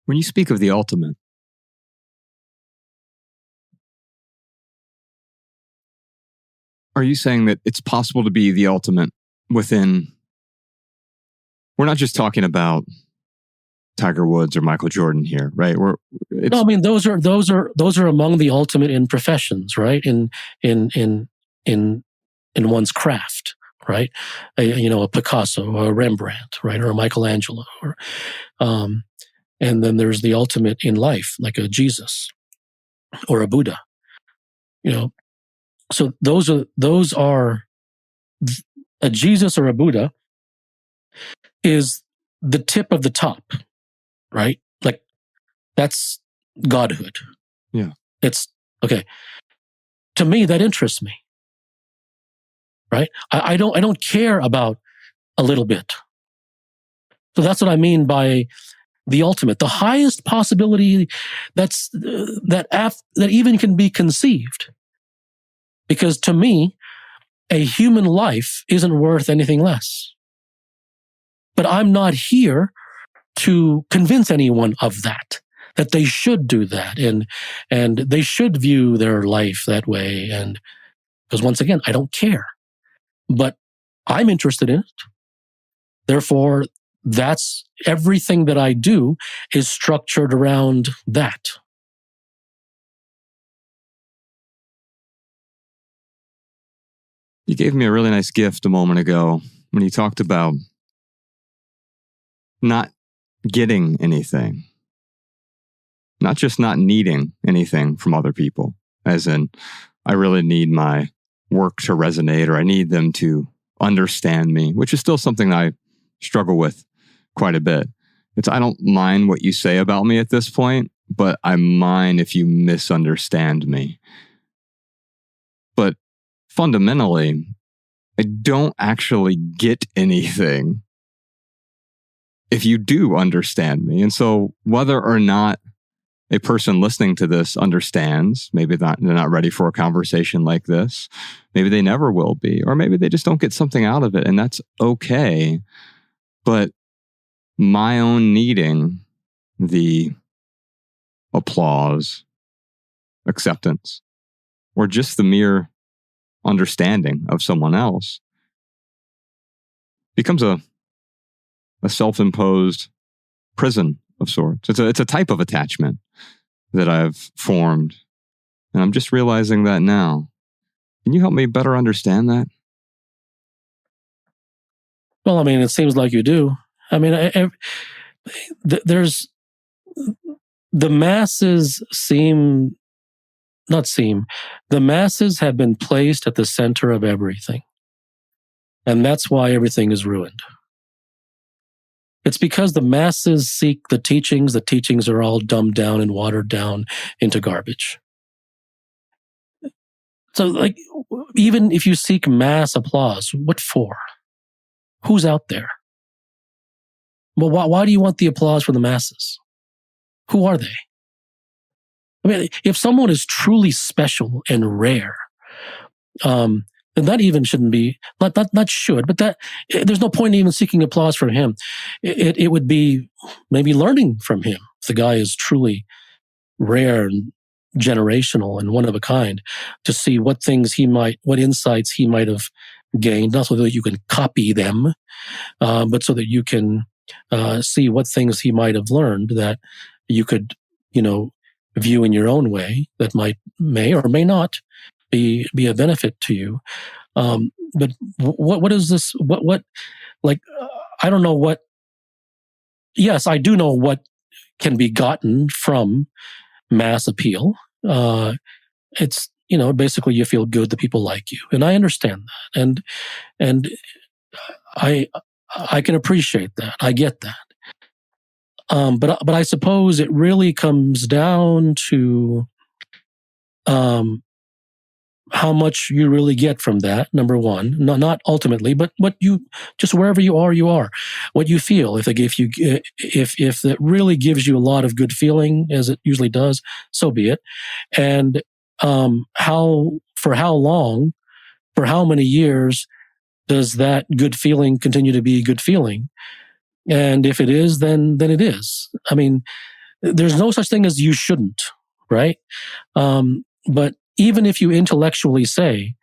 When you speak of the ultimate, are you saying that it's possible to be the ultimate within? We're not just talking about Tiger Woods or Michael Jordan here, right? No, I mean those are among the ultimate in professions, right? In one's craft, right? A Picasso or a Rembrandt, right, or a Michelangelo, or and then there's the ultimate in life, like a Jesus or a Buddha. So those are a Jesus or a Buddha is the tip of the top, right? Like that's godhood. Yeah. It's okay. To me, that interests me. Right? I don't care about a little bit. So that's what I mean by the ultimate, the highest possibility that even can be conceived. Because to me, a human life isn't worth anything less. But I'm not here to convince anyone of that they should do that and they should view their life that way. And because once again, I don't care, but I'm interested in it. Therefore, that's everything that I do is structured around that. You gave me a really nice gift a moment ago when you talked about not getting anything, not just not needing anything from other people, as in, I really need my work to resonate or I need them to understand me, which is still something I struggle with quite a bit. I don't mind what you say about me at this point, but I mind if you misunderstand me. But fundamentally, I don't actually get anything if you do understand me. And so whether or not a person listening to this understands, maybe they're not ready for a conversation like this, maybe they never will be, or maybe they just don't get something out of it, and that's okay. But my own needing the applause, acceptance, or just the mere understanding of someone else becomes a self-imposed prison of sorts. It's a type of attachment that I've formed, and I'm just realizing that now. Can you help me better understand that? Well, I mean, it seems like you do. I mean, the masses the masses have been placed at the center of everything. And that's why everything is ruined. It's because the masses seek the teachings are all dumbed down and watered down into garbage. So, like, even if you seek mass applause, what for? Who's out there? Well, why do you want the applause from the masses? Who are they? I mean, if someone is truly special and rare, then that even shouldn't be, not should, but that there's no point in even seeking applause from him. It would be maybe learning from him. If the guy is truly rare and generational and one of a kind, to see what insights he might have gained, not so that you can copy them, but so that you can see what things he might have learned that you could, view in your own way that may or may not be a benefit to you. But what is this? I don't know what. Yes, I do know what can be gotten from mass appeal. It's basically you feel good that people like you, and I understand that, and I can appreciate that. I get that. But I suppose it really comes down to how much you really get from that. Number one, not ultimately, but what you just wherever you are, what you feel. If that really gives you a lot of good feeling, as it usually does, so be it. And for how long, for how many years does that good feeling continue to be good feeling? And if it is, then it is. I mean, there's no such thing as you shouldn't, right? But even if you intellectually say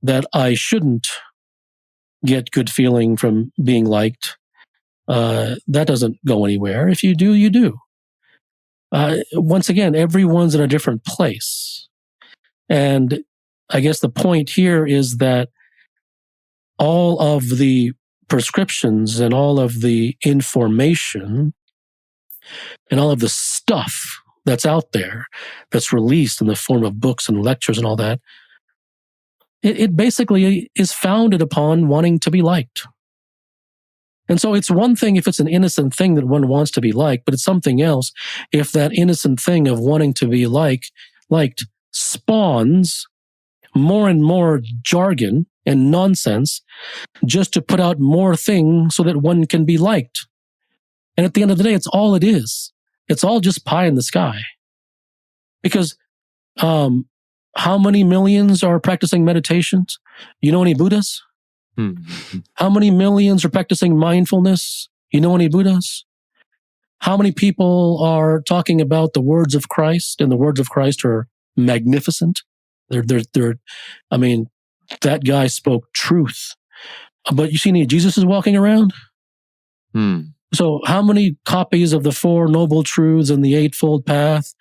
that I shouldn't get good feeling from being liked, that doesn't go anywhere. If you do, you do. Once again, everyone's in a different place. And I guess the point here is that all of the prescriptions and all of the information and all of the stuff that's out there, that's released in the form of books and lectures and all that, it basically is founded upon wanting to be liked. And so it's one thing if it's an innocent thing that one wants to be liked, but it's something else if that innocent thing of wanting to be liked spawns more and more jargon and nonsense just to put out more things so that one can be liked. And at the end of the day, it's all it is. It's all just pie in the sky. Because how many millions are practicing meditations? You know any Buddhas? How many millions are practicing mindfulness? You know any Buddhas? How many people are talking about the words of Christ, and the words of Christ are magnificent? I mean, that guy spoke truth. But you see any Jesus is walking around? So how many copies of the Four Noble Truths and the Eightfold Path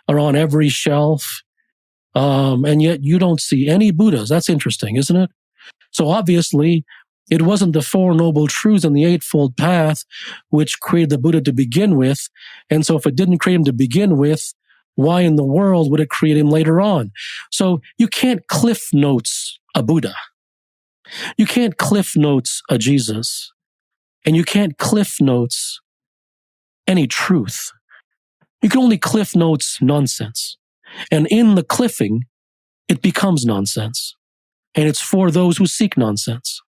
are on every shelf? And yet you don't see any Buddhas. That's interesting, isn't it? So obviously, it wasn't the Four Noble Truths and the Eightfold Path which created the Buddha to begin with. And so if it didn't create him to begin with, why in the world would it create him later on? So you can't cliff notes a Buddha. You can't cliff notes a Jesus. And you can't cliff notes any truth. You can only cliff notes nonsense. And in the cliffing, it becomes nonsense. And it's for those who seek nonsense.